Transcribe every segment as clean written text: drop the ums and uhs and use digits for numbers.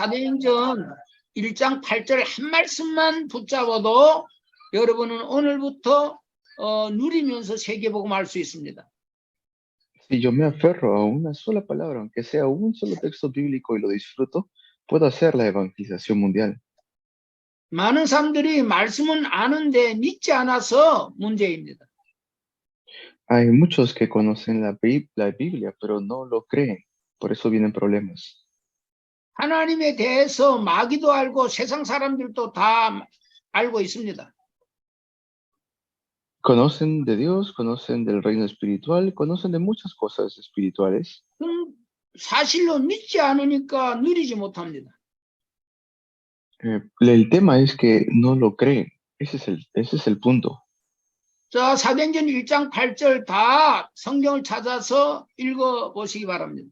사도행전 1장 8절 한 말씀만 붙잡아도 여러분은 오늘부터 누리면서 세계복음 할 수 있습니다. Si yo me aferro a una sola palabra, aunque sea un solo texto bíblico y lo disfruto, puedo hacer la evangelización mundial. 많은 사람들이 말씀은 아는데 믿지 않아서 문제입니다. Hay muchos que conocen la Biblia, pero no lo creen. Por eso vienen problemas. 하나님에 대해서 마귀도 알고 세상 사람들도 다 알고 있습니다. Conocen de Dios, conocen del reino espiritual, conocen de muchas cosas espirituales, 사실로 믿지 않으니까 누리지 못합니다. el tema es que no lo creen. Ese es el punto. 자, 사도행전 1장 8절 다 성경을 찾아서 읽어보시기 바랍니다.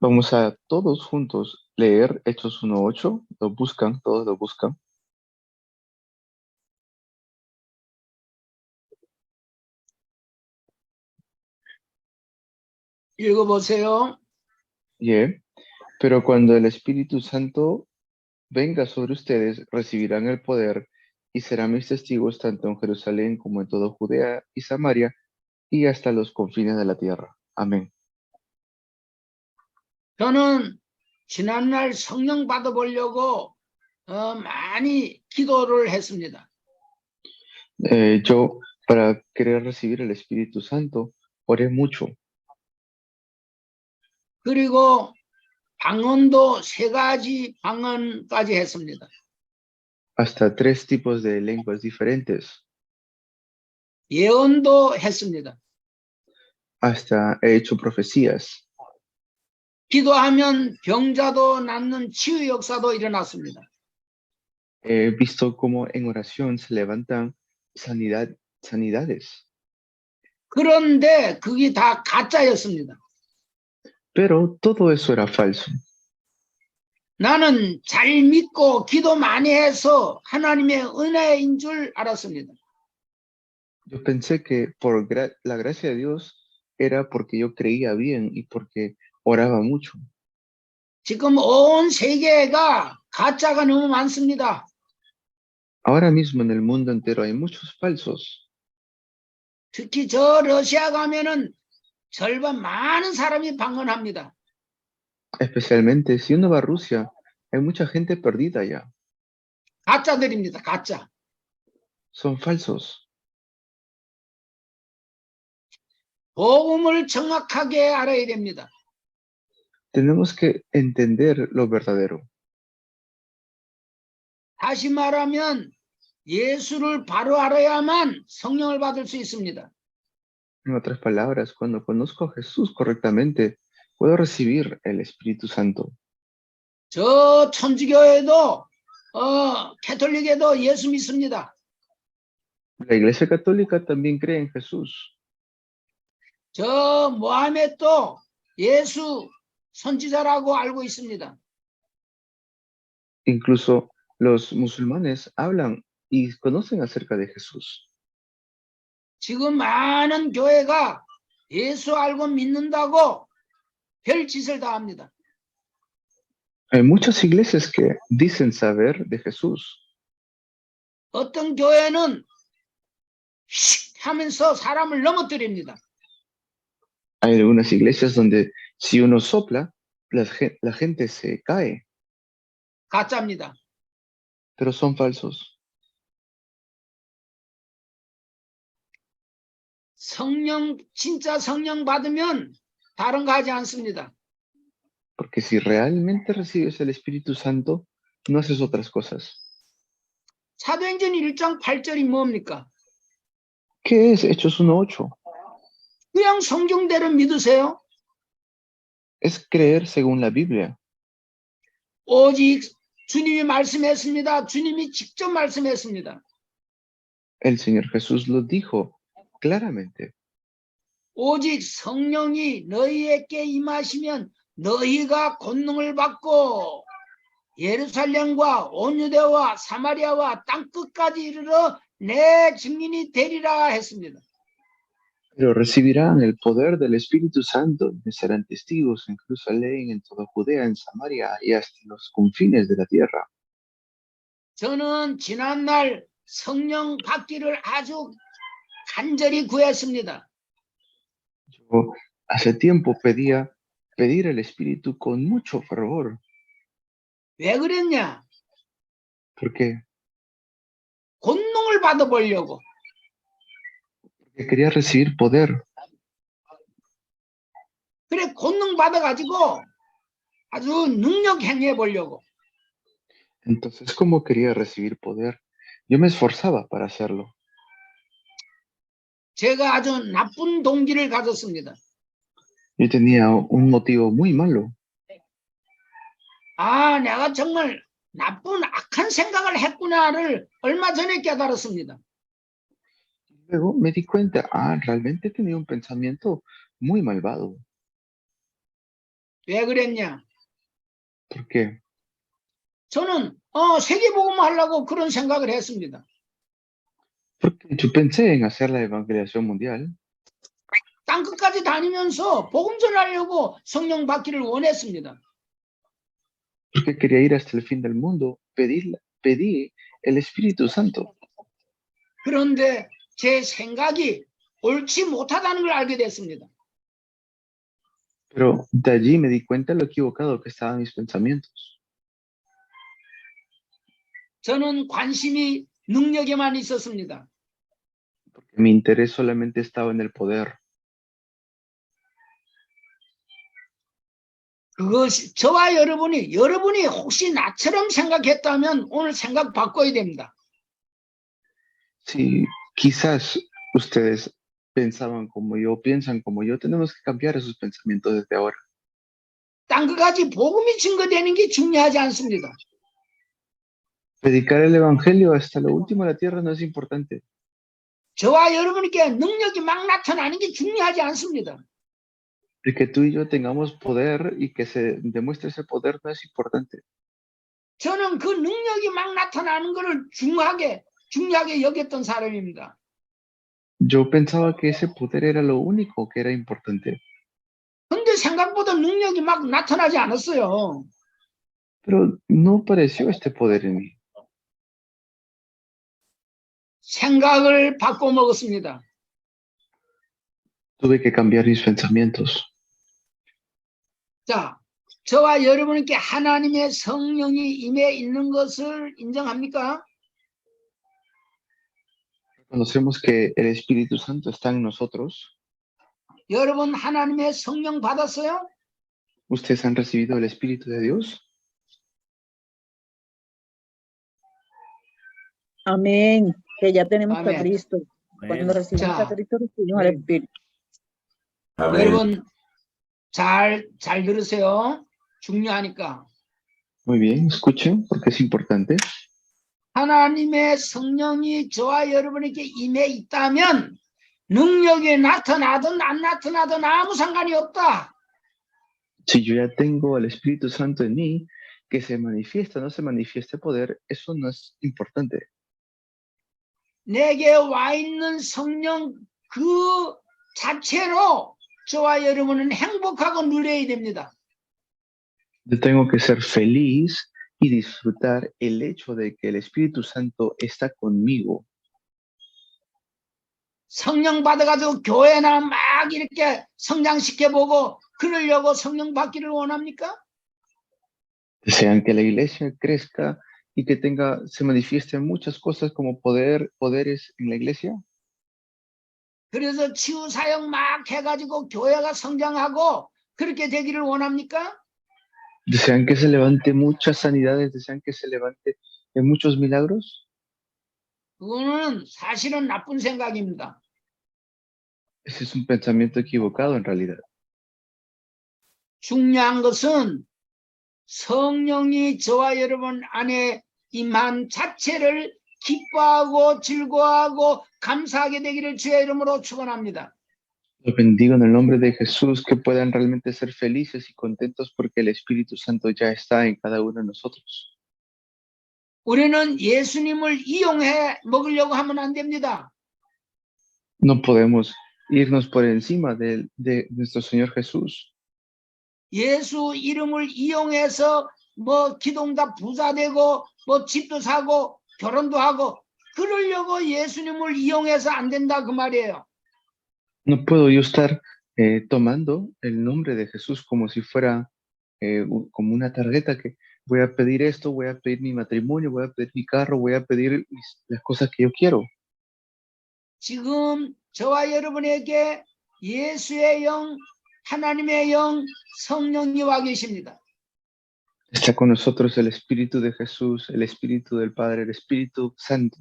Vamos a todos juntos leer Hechos 1:8. Lo buscan, todos lo buscan. 읽어보세요. Yeah. Pero cuando el Espíritu Santo venga sobre ustedes, recibirán el poder y serán mis testigos tanto en Jerusalén como en toda Judea y Samaria y hasta los confines de la tierra. Amén. 저는 지난날 성령 받아보려고 많이 기도를 했습니다. Yo, para querer recibir el Espíritu Santo, oré mucho. 그리고 방언도 3가지 방언까지 했습니다. Hasta 3 tipos de lenguas diferentes. 예언도 했습니다. Hasta he hecho profecías. 기도하면 병자도 낫는 치유 역사도 일어났습니다. He visto cómo en oración se levantan sanidades. 그런데 그게 다 가짜였습니다. Pero todo eso era falso. 나는 잘 믿고 기도 많이 해서 하나님의 은혜인 줄 알았습니다. Yo pensé que por la gracia de Dios era porque yo creía bien y porque oraba mucho. 지금 온 세계가 가짜가 너무 많습니다. Ahora mismo en el mundo entero hay muchos falsos. 특히 저 러시아 가면은 절반 많은 사람이 방언합니다. Especialmente si uno va a Rusia, hay mucha gente perdida ya. 가짜들입니다. 가짜. Son falsos. 복음을 정확하게 알아야 됩니다. Tenemos que entender lo verdadero. 다시 말하면 예수를 바로 알아야만 성령을 받을 수 있습니다. En otras palabras, cuando conozco a Jesús correctamente, puedo recibir el Espíritu Santo. 저 천주교에도 캐톨릭에도 예수 믿습니다. La Iglesia Católica también cree en Jesús. 저 모하메도 예수 선지자라고 알고 있습니다. Incluso los musulmanes hablan y conocen acerca de Jesús. 지금 많은 교회가 예수 알고 믿는다고 별짓을 다 합니다. Hay muchas iglesias que dicen saber de Jesús. 어떤 교회는 휙 하면서 사람을 넘어뜨립니다. Hay algunas iglesias donde si uno sopla, la gente se cae, 가짜입니다. pero son falsos. 진짜 성령 받으면 다른 거 하지 않습니다. Porque si realmente recibes el Espíritu Santo, no haces otras cosas. 사도행전 1장 8절이 뭡니까? ¿Qué es Hechos 1:8? 그냥 성경대로 믿으세요. Es creer según la Biblia. 오직 주님이 말씀했습니다. 주님이 직접 말씀했습니다. El Señor Jesús lo dijo claramente. 오직 성령이 너희에게 임하시면 너희가 권능을 받고 예루살렘과 온 유대와 사마리아와 땅끝까지 이르러 내 증인이 되리라 했습니다. Pero recibirán el poder del Espíritu Santo y serán testigos en Jerusalén, en toda Judea, en Samaria y hasta los confines de la tierra. 저는 지난날 성령 받기를 아주 간절히 구했습니다. Yo hace tiempo pedía pedir el Espíritu con mucho fervor, 왜 그랬냐? porque 권능을 받아보려고. quería recibir poder. 그래 권능 받아가지고 아주 능력 행해 보려고. Entonces, como quería recibir poder, yo me esforzaba para hacerlo. 제가 아주 나쁜 동기를 가졌습니다. Yo tenía un motivo muy malo. 아, 내가 정말 나쁜 악한 생각을 했구나를 얼마 전에 깨달았습니다. Luego me di cuenta, realmente tenía un pensamiento muy malvado. 왜 그랬냐? ¿Por qué? 저는 세계복음 하려고 그런 생각을 했습니다. Porque yo pensé en hacer la evangelización mundial. 땅끝까지 다니면서 복음 전하려고 성령 받기를 원했습니다. Porque quería ir hasta el fin del mundo, pedí el Espíritu Santo. 그런데 제 생각이 옳지 못하다는 걸 알게 됐습니다. Pero de allí me di cuenta de lo equivocado que estaban mis pensamientos. 저는 관심이 능력에만 있었습니다. Porque mi interés solamente estaba en el poder. 그것이 저와 여러분이 혹시 나처럼 생각했다면 오늘 생각 바꿔야 됩니다. Si quizás ustedes pensaban como yo, piensan como yo, tenemos que cambiar esos pensamientos desde ahora. 땅끝까지 복음이 증거되는 게 중요하지 않습니다. Predicar el Evangelio hasta lo último de la tierra no es importante. 저와 여러분께 능력이 막 나타나는 게 중요하지 않습니다. El que tú y yo tengamos poder y que se demuestre ese poder no es importante. 저는 그 능력이 막 나타나는 것을 중요하게 여겼던 사람입니다. Yo pensaba que ese poder era lo único que era importante. 근데 생각보다 능력이 막 나타나지 않았어요. Pero no apareció este poder en mí. 생각을 바꿔 먹었습니다. Tuve que cambiar mis pensamientos. 자, 저와 여러분께 하나님의 성령이 임해 있는 것을 인정합니까? Conocemos que el Espíritu Santo está en nosotros. 여러분 하나님의 성령 받았어요? ¿Ustedes han recibido el Espíritu de Dios? Amén. Que ya tenemos a Amén. Cristo. Cuando recibimos 자, a Cristo, recibimos al Espíritu. 여러분 잘 들으세요. 중요하니까. Muy bien, escuchen, porque es importante. 하나님의 성령이 저와 여러분에게 임해 있다면 능력이 나타나든 안 나타나든 아무 상관이 없다. Si yo ya tengo el Espíritu Santo en mí, que se manifiesta o no se manifieste poder, eso no es importante. 내게 와 있는 성령 그 자체로 저와 여러분은 행복하고 누려야 됩니다. Yo tengo que ser feliz y disfrutar el hecho de que el Espíritu Santo está conmigo. 성령 받아가지고 교회나 막 이렇게 성장시켜보고 그러려고 성령 받기를 원합니까? Desean que la iglesia crezca y que se manifiesten muchas cosas como poderes en la iglesia. 그래서 치유 사역 막 해가지고 교회가 성장하고 그렇게 되기를 원합니까? Desean que se levante muchas sanidades, desean que se levante muchos milagros. 그거는 사실은 나쁜 생각입니다. Ese es un pensamiento equivocado en realidad. 중요한 것은 성령이 저와 여러분 안에 임한 자체를 기뻐하고 즐거워하고 감사하게 되기를 주의 이름으로 축원합니다. Los bendigo en el nombre de Jesús, que puedan realmente ser felices y contentos porque el Espíritu Santo ya está en cada uno de nosotros. 우리는 예수님을 이용해 먹으려고 하면 안 됩니다. No podemos irnos por encima de nuestro Señor Jesús. 예수 이름을 이용해서 뭐 기동다 부자 되고 뭐 집도 사고 결혼도 하고 그러려고 예수님을 이용해서 안 된다 그 말이에요. No puedo yo estar tomando el nombre de Jesús como si fuera como una tarjeta que voy a pedir esto, voy a pedir mi matrimonio, voy a pedir mi carro, voy a pedir las cosas que yo quiero. 지금 저와 여러분에게 예수의 영, 하나님의 영, 성령이 와 계십니다. Está con nosotros el Espíritu de Jesús, el Espíritu del Padre, el Espíritu Santo.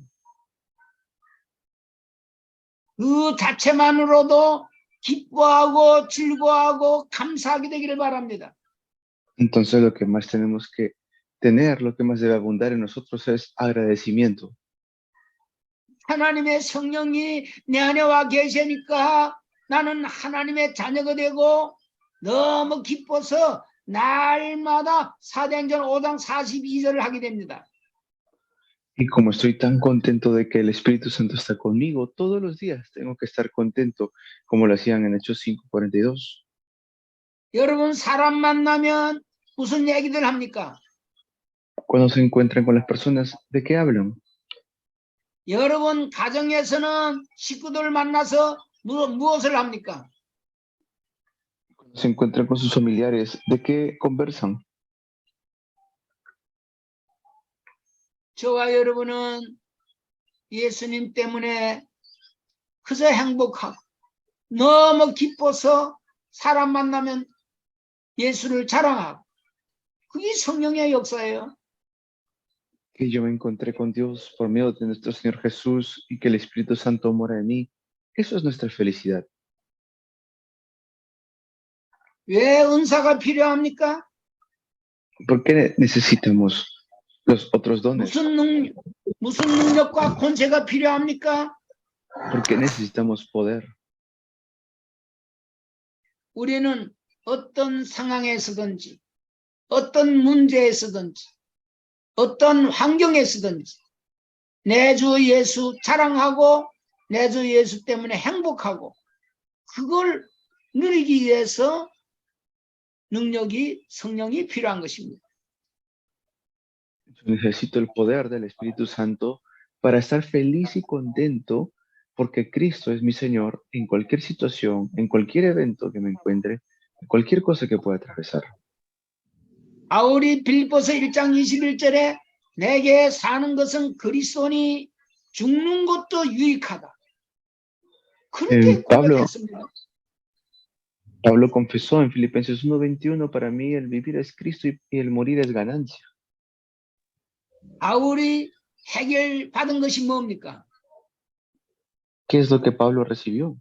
그 자체만으로도 기뻐하고 즐거워하고 감사하게 되기를 바랍니다. Entonces lo que más tenemos que tener, lo que más debe abundar en nosotros es agradecimiento. 하나님의 성령이 내 안에 와 계시니까 나는 하나님의 자녀가 되고 너무 기뻐서 날마다 사도행전 5장 42절을 하게 됩니다. Y como estoy tan contento de que el Espíritu Santo está conmigo, todos los días tengo que estar contento, como lo hacían en Hechos 5:42. 여러분 사람 만나면 무슨 얘기들 합니까? Cuando se encuentran con las personas, ¿de qué hablan? 여러분 가정에서는 식구들 만나서 무엇을 합니까? Cuando se encuentran con sus familiares, ¿de qué conversan? 저와 여러분은 예수님 때문에 그저 행복하고 너무 기뻐서 사람 만나면 예수를 자랑하고 그게 성령의 역사예요. Que yo me encontré con Dios por medio de nuestro Señor Jesús y que el Espíritu Santo mora en mí. Eso es nuestra felicidad. 왜 은사가 필요합니까? ¿Por qué necesitamos los otros dones? 무슨 능력과 권세가 필요합니까? ¿Por qué necesitamos poder? 우리는 어떤 상황에서든지 어떤 문제에서든지 어떤 환경에서든지 내 주 예수 자랑하고 내 주 예수 때문에 행복하고 그걸 누리기 위해서 능력이 성령이 필요한 것입니다. Yo necesito el poder del Espíritu Santo para estar feliz y contento porque Cristo es mi Señor en cualquier situación, en cualquier evento que me encuentre, en cualquier cosa que pueda atravesar. 바울이 빌립보서 1장 21절에 내게 사는 것은 그리스도니 죽는 것도 유익하다. 그렇게 고백했습니다. Pablo confesó en Filipenses 1:21, para mí el vivir es Cristo y el morir es ganancia. 바울이 해결받은 것이 뭡니까? ¿Qué es lo que Pablo recibió?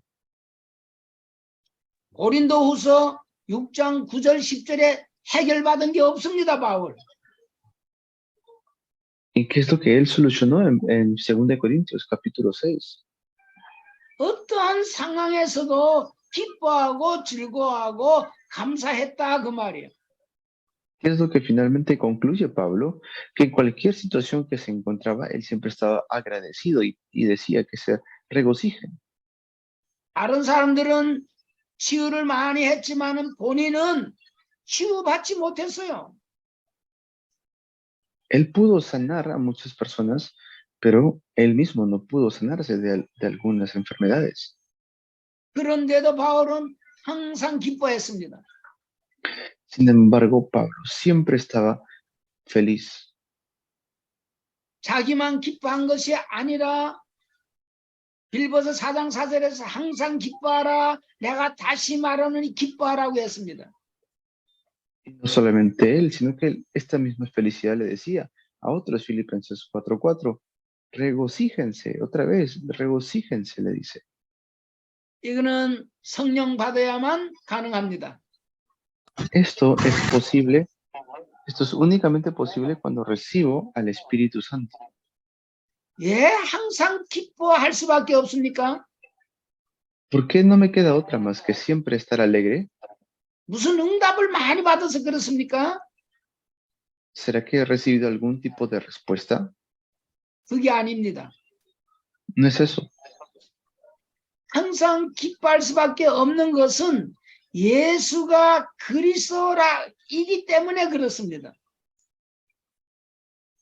고린도후서 6장 9절 10절에 해결받은 게 없습니다, 바울. ¿Y qué es lo que él solucionó en 2 Corintios capítulo 6? 어떠한 상황에서도 기뻐하고 즐거워하고 감사했다 그 말이에요. ¿Qué es lo que finalmente concluye Pablo? Que en cualquier situación que se encontraba, él siempre estaba agradecido y decía que se regocijen. 다른 사람들은 치유를 많이 했지만은 본인은 치유받지 못했어요. Él pudo sanar a muchas personas, pero él mismo no pudo sanarse de algunas enfermedades. 그런데도 바울은 항상 기뻐했습니다. Sin embargo, Pablo siempre estaba feliz. 자기만 기뻐한 것이 아니라 빌보서 4장 4절에서 항상 기뻐하라. 내가 다시 말하노니 기뻐하라고 했습니다. Y no solamente él, sino que esta misma felicidad le decía a otros, Filipenses 4:4, regocíjense, otra vez, regocíjense, le dice. 이거는 성령 받아야만 가능합니다. Esto es posible, esto es únicamente posible cuando recibo al Espíritu Santo. 예, 항상 기뻐할 수밖에 없습니까? ¿Por qué no me queda otra más que siempre estar alegre? 무슨 응답을 많이 받아서 그렇습니까? ¿Será que he recibido algún tipo de respuesta? 그게 아닙니다. No es eso. 항상 기뻐할 수밖에 없는 것은 예수가 그리스도라이기 때문에 그렇습니다.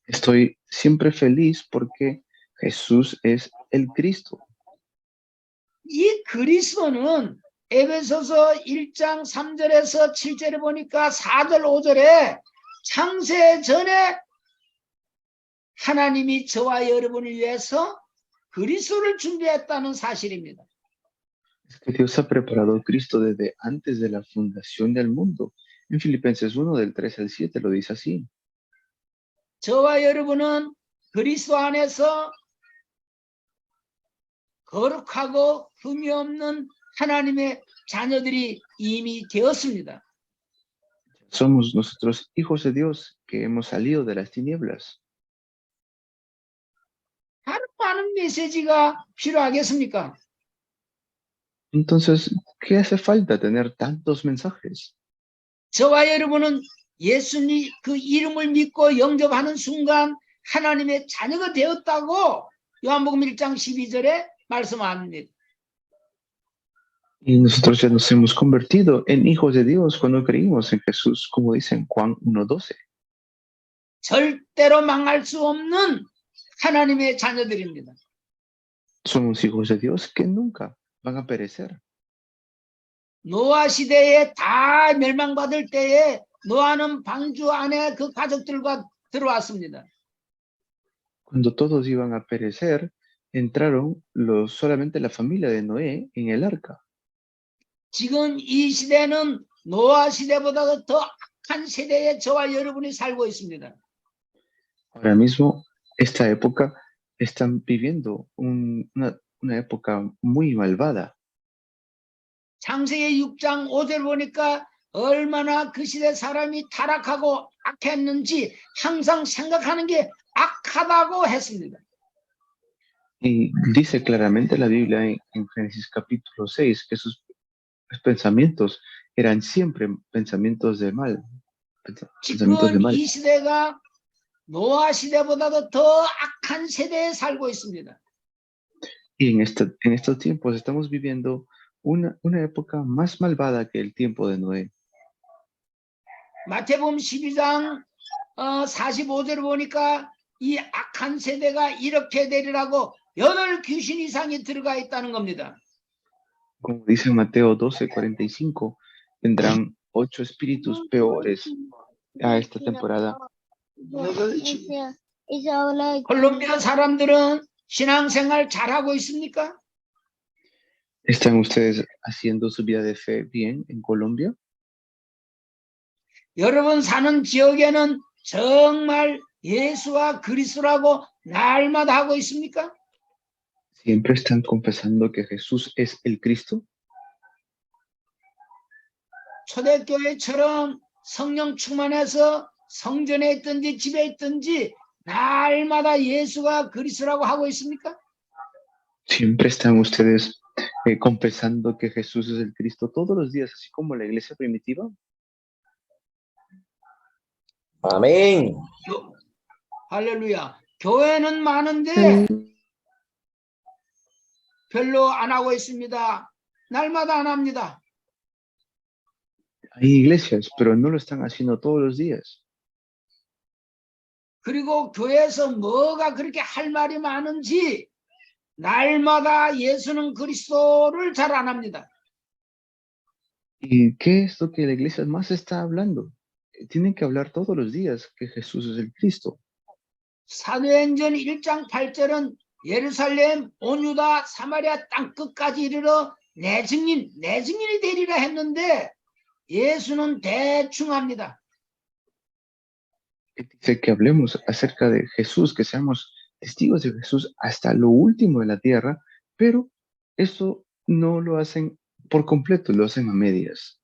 Estoy siempre feliz porque Jesús es el Cristo. 이 그리스도는 에베소서 1장 3절에서 7절에 보니까 4절 5절에 창세 전에 하나님이 저와 여러분을 위해서 그리스도를 준비했다는 사실입니다. Es que Dios ha preparado a Cristo desde antes de la fundación del mundo. En Filipenses 1, del 3 al 7, lo dice así. 저와 여러분은 그리스도 안에서 거룩하고 흠이 없는 하나님의 자녀들이 이미 되었습니다. Somos nosotros hijos de Dios que hemos salido de las tinieblas. 다른 많은 메시지가 필요하겠습니까? Entonces, ¿qué hace falta tener tantos mensajes? 저와 여러분은 예수님 그 이름을 믿고 영접하는 순간 하나님의 자녀가 되었다고 요한복음 1장 12절에 말씀합니다. Y nosotros ya nos hemos convertido en hijos de Dios cuando creímos en Jesús, como dice en Juan 1:12. 절대로 망할 수 없는 하나님의 자녀들입니다. Somos hijos de Dios que nunca van a perecer. 노아 시대에 다 멸망받을 때에 노아는 방주 안에 그 가족들과 들어왔습니다. Cuando todos iban a perecer, entraron solamente la familia de Noé en el arca. 지금 이 시대는 노아 시대보다 더 악한 세대에 저와 여러분이 살고 있습니다. Ahora mismo, esta época, están viviendo una época muy malvada. 창세기 6장 5절 보니까 얼마나 그 시대 사람이 타락하고 악했는지 항상 생각하는 게 악하다고 했습니다. Y dice claramente la Biblia en Génesis capítulo 6 que sus pensamientos eran siempre pensamientos de mal. Pensamientos de 지금 mal. 이 시대가 노아 시대보다도 더 악한 세대에 살고 있습니다. Y en estos tiempos estamos viviendo una época más malvada que el tiempo de Noé. 마태복음 12장 45절 보니까 이 악한 세대가 이렇게 되리라고 8 귀신 이상이 들어가 있다는 겁니다. Como dice Mateo 12:45, vendrán 8 espíritus peores a esta temporada. 콜롬비아 사람들은 신앙생활 잘하고 있습니까? ¿Están ustedes haciendo su vida de fe bien en Colombia? 여러분 사는 지역에는 정말 예수와 그리스도라고 날마다 하고 있습니까? ¿Siempre están confesando que Jesús es el Cristo? 초대교회처럼 성령 충만해서 성전에 있든지 집에 있든지 날마다 예수가 그리스도라고 하고 있습니까? ¿Siempre están ustedes confesando que Jesús es el Cristo todos los días, así como la iglesia primitiva? Amén. 할렐루야. 교회는 많은데 별로 안 하고 있습니다. 날마다 안 합니다. Hay iglesias, pero no lo están haciendo todos los días. 그리고 교회에서 뭐가 그렇게 할 말이 많은지 날마다 예수는 그리스도를 잘 안 합니다. ¿Y qué es lo que la iglesia más está hablando? Tienen que hablar todos los días que Jesús es el Cristo. 사도행전 1장 8절은 예루살렘, 온 유다, 사마리아 땅 끝까지 이르러 내 증인이 되리라 했는데 예수는 대충 합니다. Dice que hablemos acerca de Jesús, que seamos testigos de Jesús hasta lo último de la tierra, pero eso no lo hacen por completo, lo hacen a medias.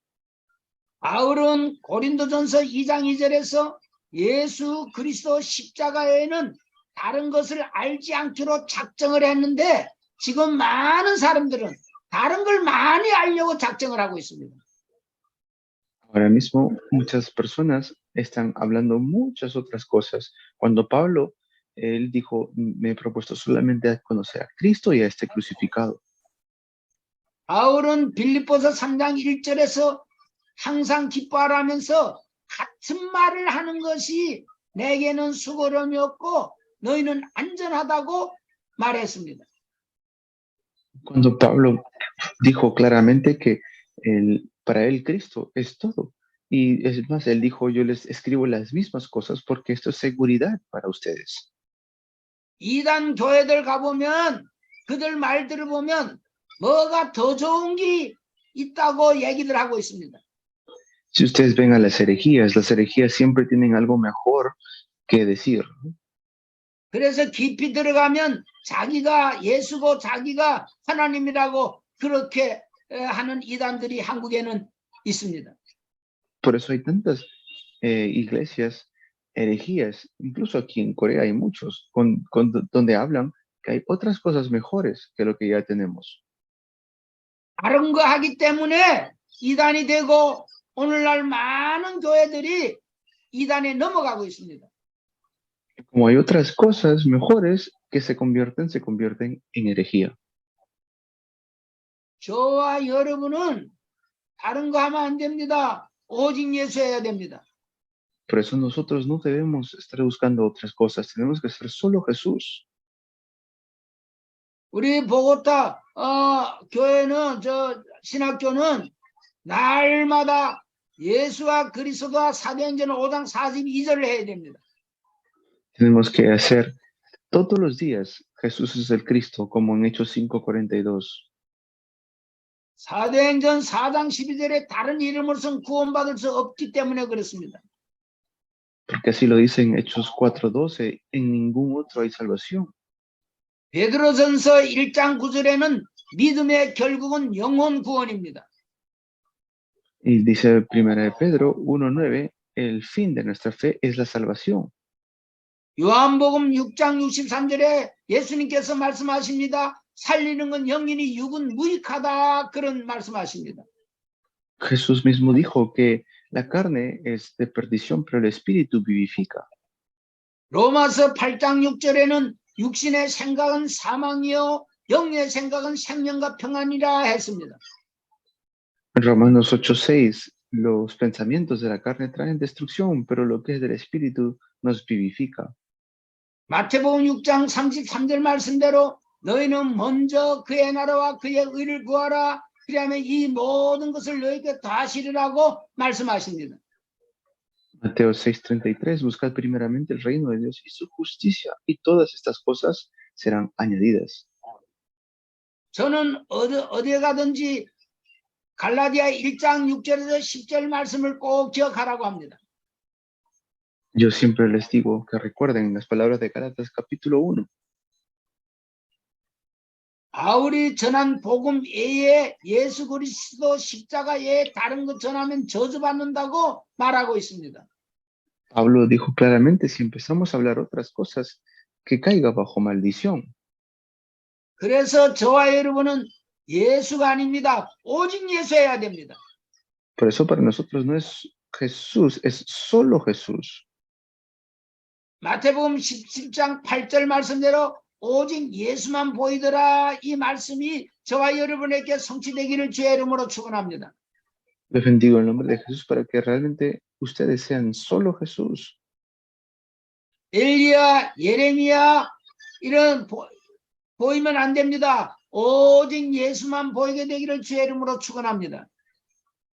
바울은 고린도전서 2장 2절에서 예수 그리스도 십자가에는 다른 것을 알지 않기로 작정을 했는데 지금 많은 사람들은 다른 걸 많이 알려고 작정을 하고 있습니다. Ahora mismo muchas personas están hablando muchas otras cosas. Cuando Pablo, él dijo, me he propuesto solamente a conocer a Cristo y a este crucificado. 바울은 빌립보서 3장 1절에서 항상 기뻐하라면서 같은 말을 하는 것이 내게는 수고로움이 없고 너희는 안전하다고 말했습니다. Cuando Pablo dijo claramente que para él Cristo es todo. Y es más, él dijo, yo les escribo las mismas cosas porque esto es seguridad para ustedes. 이단 교회들 가보면 그들 말들을 보면 뭐가 더 좋은 게 있다고 얘기들 하고 있습니다. Si ustedes ven a las herejías siempre tienen algo mejor que decir. 그래서 깊이 들어가면 자기가 예수고 자기가 하나님이라고 그렇게 하는 이단들이 한국에는 있습니다. Por eso hay tantas iglesias, herejías, incluso aquí en Corea hay muchos, donde hablan que hay otras cosas mejores que lo que ya tenemos. 다른 거 하기 때문에 이단이 되고 오늘날 많은 교회들이 이단에 넘어가고 있습니다. Como hay otras cosas mejores que se convierten en herejía. 저와 여러분은 다른 거 하면 안 됩니다. 오직 예수 해야 됩니다. Por eso nosotros no debemos estar buscando otras cosas, tenemos que ser solo Jesús. 우리 보고타 교회는 신학교는 날마다 예수와 그리스도가 사도행전 5장 42절을 해야 됩니다. Tenemos que hacer todos los días Jesús es el Cristo, como en Hechos 5:42. 사도행전 4장 12절에 다른 이름으로선 구원받을 수 없기 때문에 그렇습니다. Porque así lo dice en Hechos 4:12, en ningún otro hay salvación. 베드로전서 1장 9절에는 믿음의 결국은 영혼 구원입니다. Y dice 1 Pedro 1:9, el fin de nuestra fe es la salvación. 요한복음 6장 63절에 예수님께서 말씀하십니다. 살리는 건 영이니 육은 무익하다 그런 말씀하십니다. Jesús mismo dijo que la carne es de perdición, pero el espíritu vivifica. 로마서 8장 6절에는 육신의 생각은 사망이요 영의 생각은 생명과 평안이라 했습니다. En Romanos 8:6, los pensamientos de la carne traen destrucción, pero lo que es del espíritu nos vivifica. 마태복음 6장 33절 말씀대로 너희는 먼저 그의 나라와 그의 의를 구하라. 그러면 이 모든 것을 너희에게 더하시리라고 말씀하십니다. Mateo 6:33, buscad primeramente el reino de Dios y su justicia, y todas estas cosas serán añadidas. 저는 어디에 가든지 갈라디아 1장 6절에서 10절 말씀을 꼭 기억하라고 합니다. Yo siempre les digo que recuerden las palabras de Gálatas capítulo 1. 바울이 전한 복음 외에 예수 그리스도 십자가 외에 다른 것 전하면 저주받는다고 말하고 있습니다. Pablo dijo claramente, si empezamos a hablar otras cosas, que caiga bajo maldición. 그래서 저와 여러분은 예수가 아닙니다. 오직 예수 해야 됩니다. Por eso para nosotros no es Jesús, es solo Jesús. 마태복음 17장 8절 말씀대로 오직 예수만 보이더라 이 말씀이 저와 여러분에게 성취되기를 주의 이름으로 축원합니다. Les bendigo el nombre de Jesús para que realmente ustedes sean solo Jesús. 엘리야, 예레미야 이런 보이면 안 됩니다. 오직 예수만 보이게 되기를 주의 이름으로 축원합니다.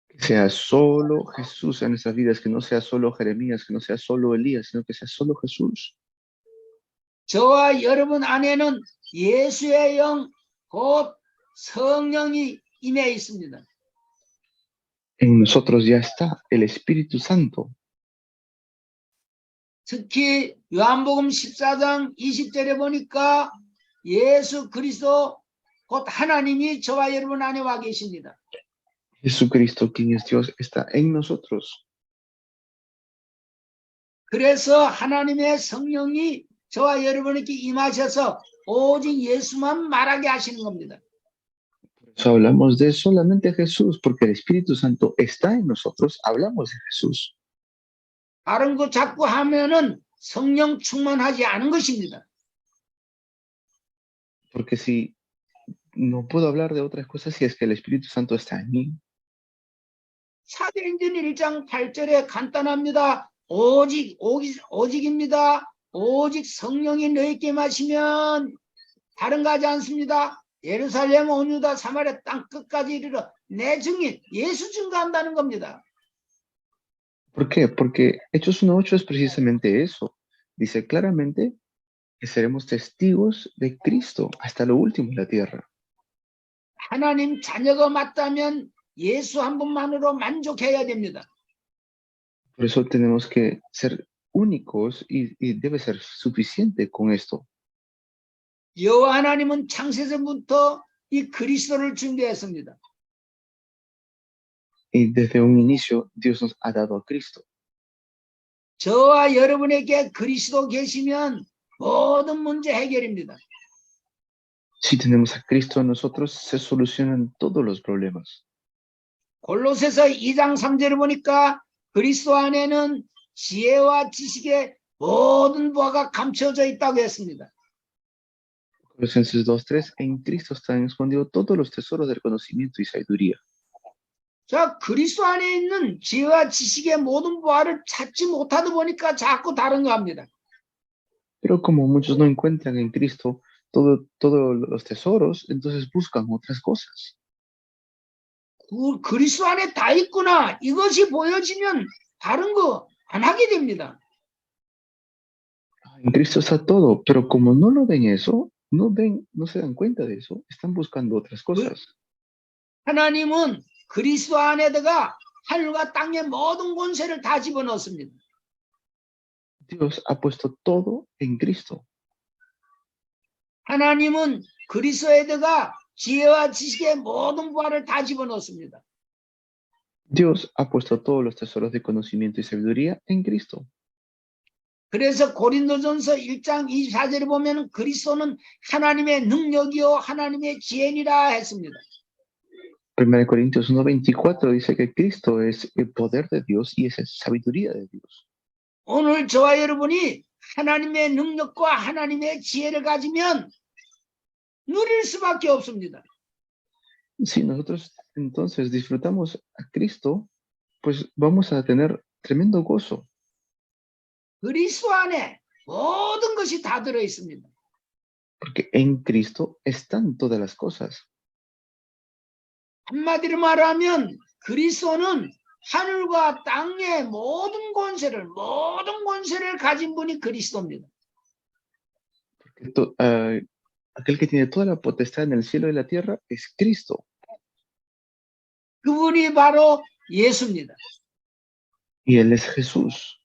Que sea solo Jesús en nuestras vidas, que no sea solo Jeremías, que no sea solo Elías, sino que sea solo Jesús. 저와 여러분 안에는 예수의 영, 곧 성령이 임해 있습니다. En nosotros ya está el Espíritu Santo. 특히 요한복음 14장 20절에 보니까 예수 그리스도 곧 하나님이 저와 여러분 안에 와 계십니다. Jesucristo, quien es Dios, está en nosotros. 그래서 하나님의 성령이 저와 여러분에게 임하셔서 오직 예수만 말하게 하시는 겁니다. Por eso hablamos de solamente Jesús, porque el Espíritu Santo está en nosotros, hablamos de Jesús. 다른 거 자꾸 하면은 성령 충만하지 않은 것입니다. Porque si no puedo hablar de otras cosas si es que el Espíritu Santo está en mí. 사도행전 1장 8절에 간단합니다. 오직입니다. 오직 성령이 너희께 마시면 다른 거 하지 않습니다. 예루살렘 온 유다 사마리아 땅 끝까지 이르러 내 증인 예수 증거한다는 겁니다. ¿Por qué? Porque Hechos 1:8 es precisamente eso. Dice claramente que seremos testigos de Cristo hasta lo último en la tierra. 하나님 자녀가 맞다면 예수 한 분만으로 만족해야 됩니다. Por eso tenemos que ser únicos y debe ser suficiente con esto. 여호와 하나님은 창세전부터 이 그리스도를 준비했습니다. Y desde un inicio Dios nos ha dado a Cristo. 저와 여러분에게 그리스도 계시면 모든 문제 해결입니다. Si tenemos a Cristo en nosotros, se solucionan todos los problemas. 골로새서 2장 3절을 보니까 그리스도 안에는 지혜와 지식의 모든 부하가 감춰져 있다고 했습니다. Colosenses 2:3, en Cristo están escondidos todos los tesoros del conocimiento y sabiduría. 자, 그리스도 안에 있는 지혜와 지식의 모든 부하를 찾지 못하다 보니까 자꾸 다른 거 합니다. Pero como muchos no encuentran en Cristo todos los tesoros, entonces buscan otras cosas. 그리스도 안에 다 있구나. 이것이 보여지면 다른 거 안 하게 됩니다. En Cristo está todo, pero como no lo ven eso, no se dan cuenta de eso, están buscando otras cosas. 하나님은 그리스도 안에다가 하늘과 땅의 모든 권세를 다 집어넣습니다. Dios ha puesto todo en Cristo. 하나님은 그리스도에다가 지혜와 지식의 모든 부하를 다 집어넣습니다. Dios ha puesto todos los tesoros de conocimiento y sabiduría en Cristo. 그래서 고린도전서 1장 24절에 보면 그리스도는 하나님의 능력이요 하나님의 지혜니라 했습니다. 1 Corintios 1:24 dice que Cristo es el poder de Dios y es sabiduría de Dios. 오늘 저와 여러분이 하나님의 능력과 하나님의 지혜를 가지면 누릴 수밖에 없습니다. Si nosotros entonces disfrutamos a Cristo, pues vamos a tener tremendo gozo. 그리스도 안에 모든 것이 다 들어 있습니다. Porque en Cristo están todas las cosas. 한마디로 말하면 그리스도는 하늘과 땅의 모든 권세를 가진 분이 그리스도입니다. Porque aquel que tiene toda la potestad en el cielo y la tierra es Cristo. 그분이 바로 예수입니다. Y Él es Jesús.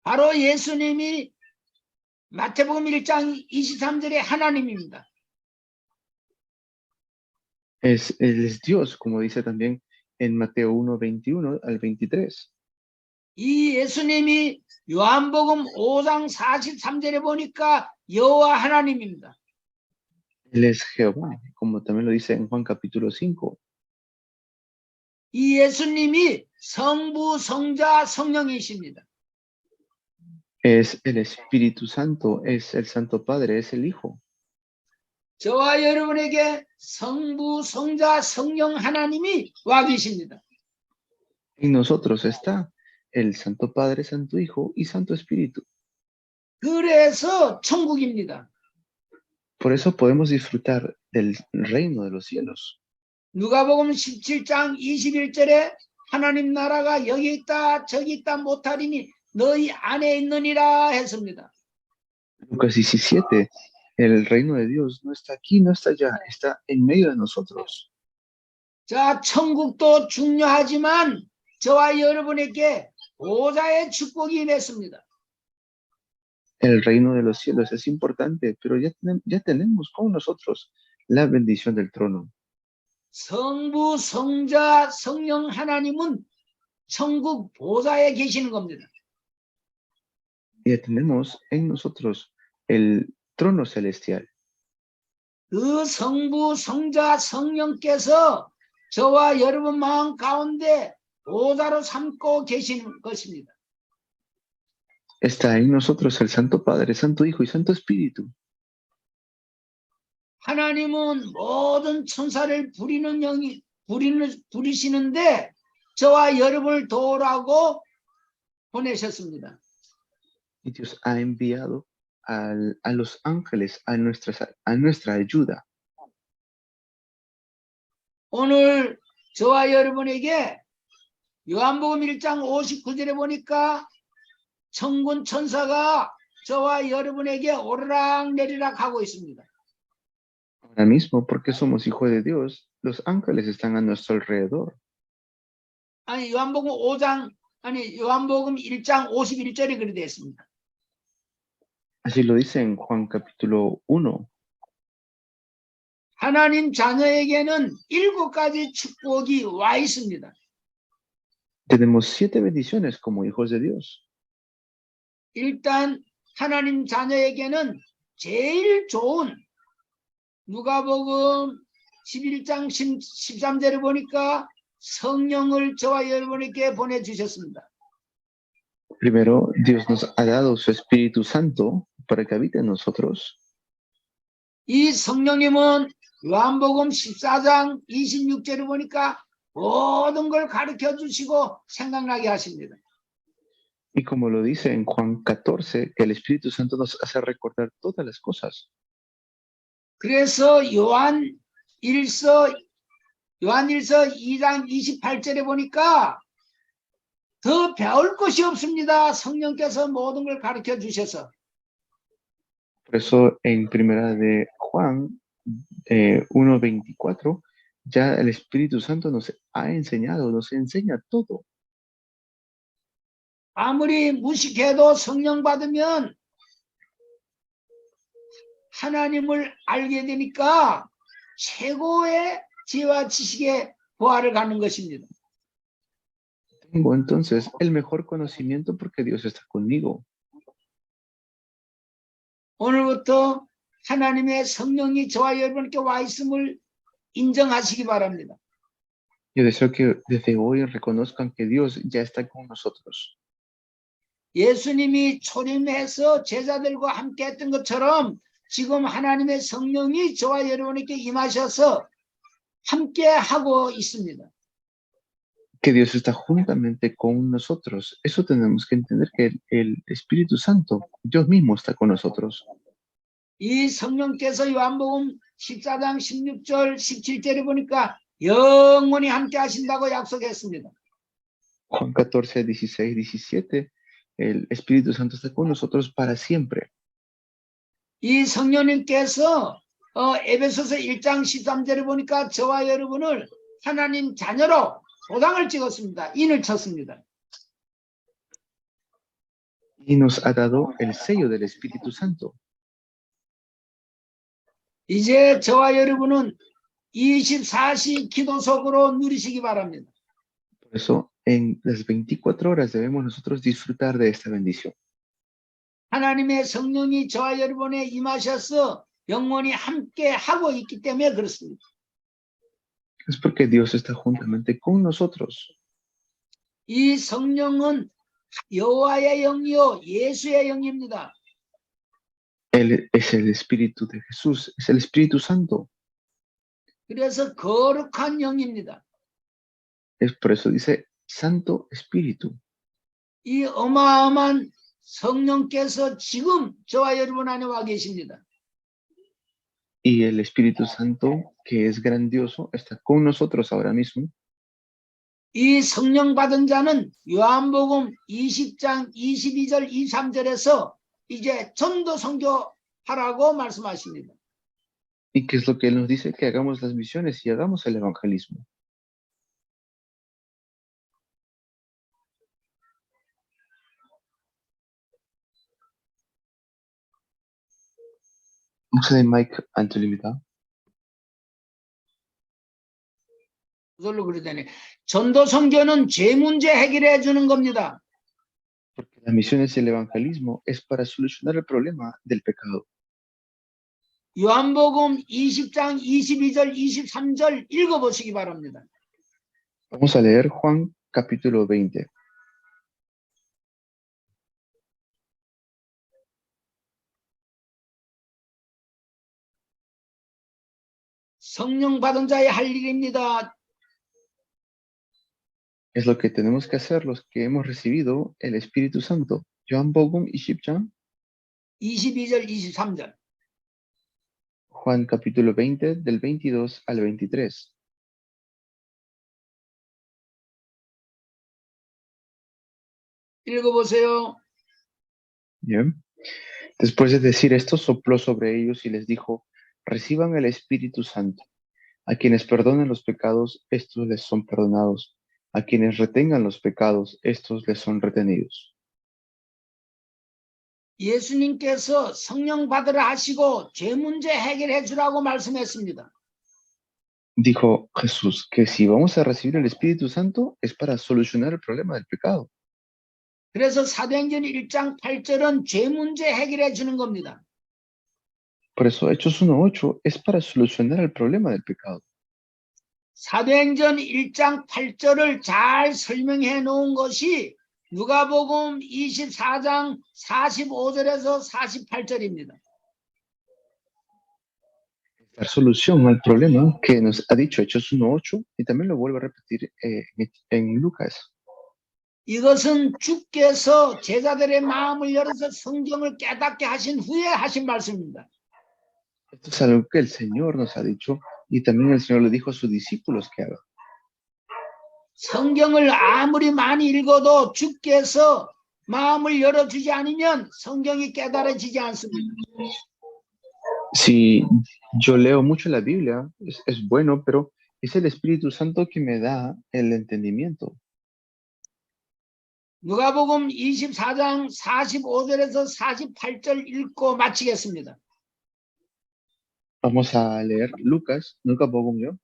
바로 예수님이 마태복음 1장 23절에 하나님입니다. Él es Dios, como dice también en Mateo 1:21 al 23. 이 예수님이 요한복음 5장 43절에 보니까 여호와 하나님입니다. Él es Jehová, como también lo dice en Juan capítulo 5. 이 예수님이 성부, 성자, 성령이십니다. Es el Espíritu Santo, es el Santo Padre, es el Hijo. 저와 여러분에게 성부, 성자, 성령 하나님이 와 계십니다. En nosotros está el Santo Padre, Santo Hijo y Santo Espíritu. 그래서 천국입니다. Por eso podemos disfrutar del reino de los cielos. 누가복음 17장 21절에 하나님 나라가 여기 있다 저기 있다 못하리니 너희 안에 있느니라 했습니다. Lucas 17, el reino de Dios no está aquí, no está allá, está en medio de nosotros. 자, 천국도 중요하지만 저와 여러분에게 보좌의 축복이 임했습니다. El reino de los cielos es importante, pero ya tenemos con nosotros la bendición del trono. 성부, 성자, 성령 하나님은 천국 보좌에 계시는 겁니다. Ya tenemos en nosotros el trono celestial. 그 성부, 성자, 성령께서 저와 여러분 마음 가운데 보좌로 삼고 계시는 것입니다. Está en nosotros el Santo Padre, Santo Hijo y Santo Espíritu. 하나님은 모든 천사를 부리시는데 저와 여러분을 도우라고 보내셨습니다. Y Dios ha enviado a los ángeles a nuestra ayuda. 오늘 저와 여러분에게 요한복음 1장 59절에 보니까 천군 천사가 저와 여러분에게 오르락 내리락 하고 있습니다. Ahora mismo, porque somos hijos de Dios, los ángeles están a nuestro alrededor. 아니 요한복음 1장 51절에 그렇게 되어 있습니다. Así lo dice en Juan capítulo 1. 하나님 자녀에게는 7가지 축복이 와 있습니다. Tenemos 7 bendiciones como hijos de Dios. 일단 하나님 자녀에게는 제일 좋은 누가복음 11장 13절에 보니까 성령을 저와 여러분에게 보내주셨습니다. Primero, Dios nos ha dado su Espíritu Santo para que habite en nosotros. 이 성령님은 요한복음 14장 26절에 보니까 모든 걸 가르쳐 주시고 생각나게 하십니다. Y como lo dice en Juan 14, que el Espíritu Santo nos hace recordar todas las cosas. 그래서 요한일서 2장 28절에 보니까 더 배울 것이 없습니다. 성령께서 모든 걸 가르쳐 주셔서. Por eso en primera de Juan 1:24, ya el Espíritu Santo nos ha enseñado, nos enseña todo. 아무리 무식해도 성령 받으면 하나님을 알게 되니까 최고의 지혜와 지식의 보화를 갖는 것입니다. Tengo entonces el mejor conocimiento porque Dios está conmigo. 오늘부터 하나님의 성령이 저와 여러분께 와 있음을 인정하시기 바랍니다. Yo deseo que desde hoy reconozcan que Dios ya está con nosotros. 예수님이 초림해서 제자들과 함께 했던 것처럼 지금 하나님의 성령이 저와 여러분에게 임하셔서 함께 하고 있습니다. Que Dios está juntamente con nosotros. Eso tenemos que entender que el Espíritu Santo, Dios mismo está con nosotros. 이 성령께서 요한복음 14장 16절 17절에 보니까 영원히 함께 하신다고 약속했습니다. Juan 14, 16, 17, el Espíritu Santo está con nosotros para siempre. 이 성령님께서 에베소서 1장 13절에 보니까 저와 여러분을 하나님 자녀로 도장을 찍었습니다. 인을 쳤습니다. Y nos ha dado el sello del Espíritu Santo. 이제 저와 여러분은 24시 기도 속으로 누리시기 바랍니다. Por eso, en las 24 horas debemos nosotros disfrutar de esta bendición. 하나님의 성령이 저와 여러분에 임하셔서 영원히 함께 하고 있기 때문에 그렇습니다. Es porque Dios está juntamente con nosotros. 이 성령은 여호와의 영이요 예수의 영입니다. Él es el Espíritu de Jesús, es el Espíritu Santo. 그래서 거룩한 영입니다. Es por eso dice Santo Espíritu. 이 어마어마한 성령께서 지금 저와 여러분 안에 와 계십니다. Y el Espíritu Santo, que es grandioso, está con nosotros ahora mismo. 이 성령 받은 자는 요한복음 20장 22절 23절에서 이제 전도 선교하라고 말씀하십니다. ¿Y qué es lo que Él nos dice? Que hagamos las misiones y hagamos el evangelismo. 목사님 마이크 안 들립니다. 그걸로 그러다니 전도 선교는 죄 문제 해결해 주는 겁니다. Porque las misiones y el evangelismo es para solucionar el problema del pecado. 요한복음 20장 22절 23절 읽어보시기 바랍니다. Vamos a leer Juan capítulo 20. 성령 받은 자의 할 일입니다. Es lo que tenemos que hacer los que hemos recibido el Espíritu Santo. 요한복음 20장, 22절, 23절. Juan capítulo 20, del 22 al 23. 읽어보세요. Bien. Después de decir esto, sopló sobre ellos y les dijo, reciban el Espíritu Santo. A quienes perdonen los pecados, estos les son perdonados. A quienes retengan los pecados, estos les son retenidos. 예수님께서 성령 받으라 하시고 죄 문제 해결해 주라고 말씀했습니다. Dijo Jesús que si vamos a recibir el Espíritu Santo es para solucionar el problema del pecado. 그래서 사도행전 1장 8절은 죄 문제 해결해 주는 겁니다. Por eso Hechos 1:8 es para solucionar el problema del pecado. 사도행전 1장 8절을 잘 설명해 놓은 것이 누가복음 24장 45절에서 48절입니다. Dar solución al problema que nos ha dicho Hechos 1:8 y también lo vuelvo a repetir en Lucas. 이것은 주께서 제자들의 마음을 열어서 성경을 깨닫게 하신 후에 하신 말씀입니다. Esto es algo que el Señor nos ha dicho y también el Señor le dijo a sus discípulos que haga. 성경을 아무리 많이 읽어도 주께서 마음을 열어주지 않으면 성경이 깨달아지지 않습니다. Si yo leo mucho la Biblia, es bueno, pero es el Espíritu Santo que me da el entendimiento. 누가복음 24장 45절에서 48절 읽고 마치겠습니다. Vamos a leer Lucas, Nuka복음요.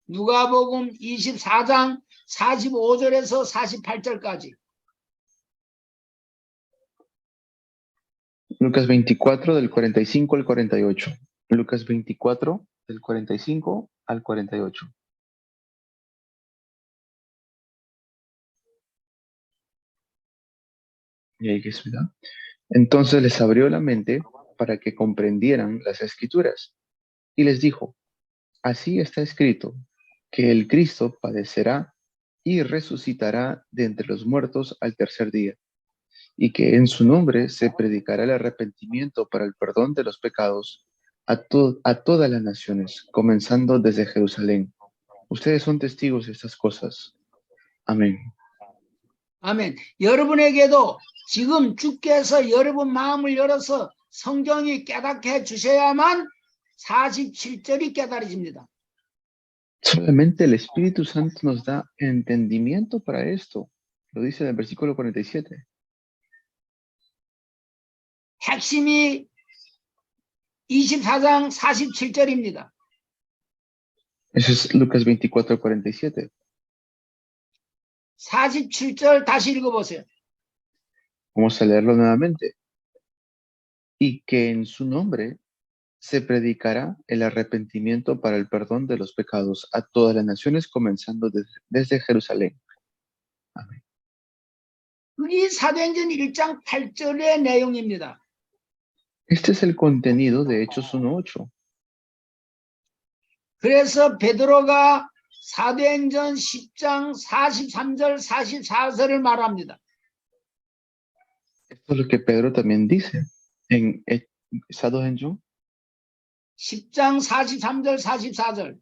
누가복음 24장 45절에서 48절까지. Lucas 24 del 45 al 48. Lucas 24 del 45 al 48. Y ahí que es, ¿verdad? Entonces les abrió la mente para que comprendieran las Escrituras y les dijo, así está escrito, que el Cristo padecerá y resucitará de entre los muertos al tercer día, y que en su nombre se predicará el arrepentimiento para el perdón de los pecados a todas las naciones, comenzando desde Jerusalén. Ustedes son testigos de estas cosas. Amén. 아멘. 여러분에게도 지금 주께서 여러분 마음을 열어서 성경이 깨닫게 해주셔야만 47절이 깨달아집니다. Solamente el Espíritu Santo nos da entendimiento para esto. Lo dice en el versículo 47. 핵심이 24장 47절입니다. Eso es Lucas 24, 47. 47절 다시 읽어보세요. Vamos a leerlo nuevamente. Y que en su nombre se predicará el arrepentimiento para el perdón de los pecados a todas las naciones, comenzando desde Jerusalén. Amén. 이 사도행전 1장 8절의 내용입니다. Este es el contenido de Hechos 1:8. 그래서 베드로가 사도행전 10장 43절 44절을 말합니다. Esto es lo que Pedro también dice en Sadohenjo, 10장 43절 44절.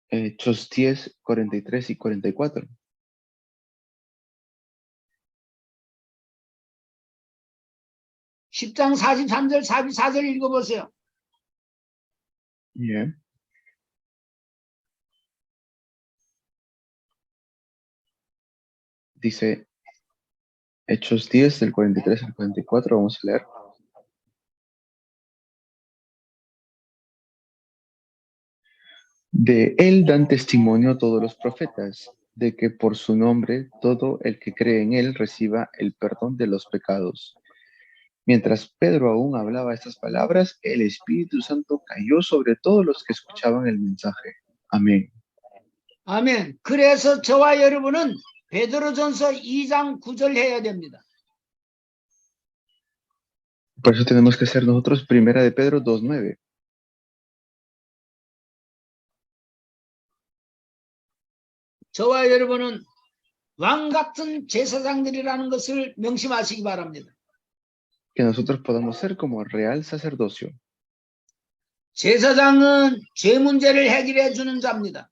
Hechos 10, 43 y 44. (10장 43절 44절) 읽어보세요. Yeah. Dice Hechos 10 del 43 al 44, vamos a leer. De él dan testimonio todos los profetas, de que por su nombre todo el que cree en él reciba el perdón de los pecados. Mientras Pedro aún hablaba estas palabras, el Espíritu Santo cayó sobre todos los que escuchaban el mensaje. Amén. 아멘. 그래서 저와 여러분은 베드로전서 2장 9절 해야 됩니다. Por eso tenemos que hacer nosotros Primera de Pedro 2:9. 저와 여러분은 왕 같은 제사장들이라는 것을 명심하시기 바랍니다. Que nosotros podamos ser como real sacerdocio. 제사장은 죄 문제를 해결해 주는 자입니다.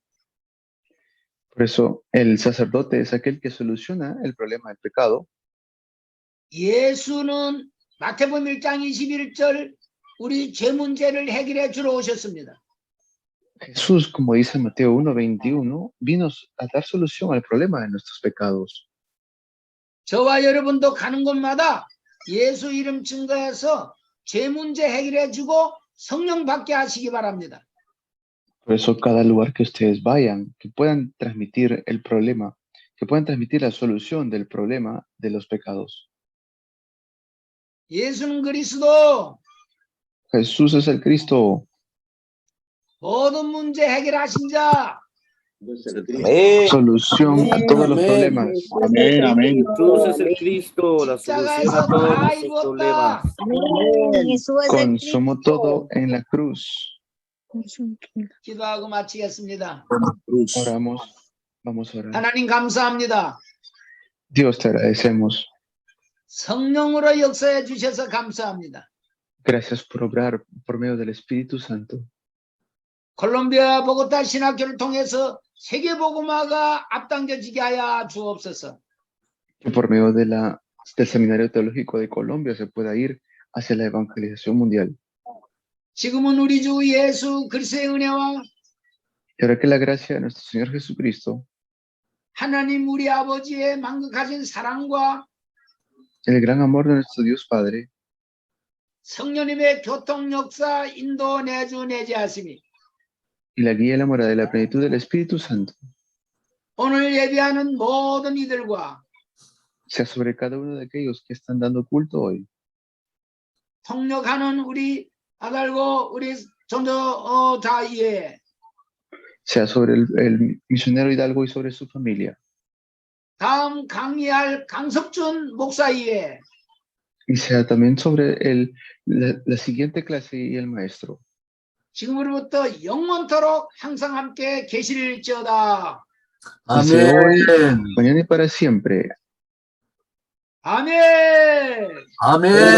Por eso, el sacerdote es aquel que soluciona el problema del pecado. 예수는 마태복음 1장 21절 우리 죄 문제를 해결해 주러 오셨습니다. Jesús, como dice Mateo 1:21, vino a dar solución al problema de nuestros pecados. 저와 여러분도 가는 곳마다 예수 이름 증거해서 죄 문제 해결해 주고 성령 받게 하시기 바랍니다. Por eso, cada lugar que ustedes vayan, que puedan transmitir el problema, que puedan transmitir la solución del problema de los pecados. 예수는 그리스도 Jesús es el Cristo, 모든 문제 해결하신 자. Amén. solución a todos los Amén. problemas. Amén, amén. Jesús es el Cristo, la solución a todos nuestros problemas. Amén. Jesús es el Consumó todo en la cruz. 기도하고 마치겠습니다. Oramos, vamos a orar. 하나님 감사합니다. Dios, te agradecemos. 성령으로 역사해 주셔서 감사합니다. Gracias por obrar por medio del Espíritu Santo. 콜롬비아 보고타 신학교를 통해서 세계 복음화가 앞당겨지게 하여 주옵소서. Que por medio del Seminario Teológico de Colombia se pueda ir hacia la evangelización mundial. 지금은 우리 주 예수 그리스도의 은혜와 Y ahora que la gracia de nuestro Señor Jesucristo, 하나님 우리 아버지의 만극하신 사랑과 el gran amor de nuestro Dios Padre, 성령님의 교통 역사 인도 내주 내재하심이 y la guía y la morada de la plenitud del Espíritu Santo, 오늘 예배하는 모든 이들과 sea sobre cada uno de aquellos que están dando culto hoy, 통역하는 우리 아달고 우리 전도 자이에 sea sobre el misionero Hidalgo y sobre su familia, 다음 강의할 강석준 목사이에 y sea también sobre la siguiente clase y el maestro, 지금으로부터 영원토록 항상 함께 계실지어다. desde hoy, Amén. mañana y para siempre. 아멘. Amén.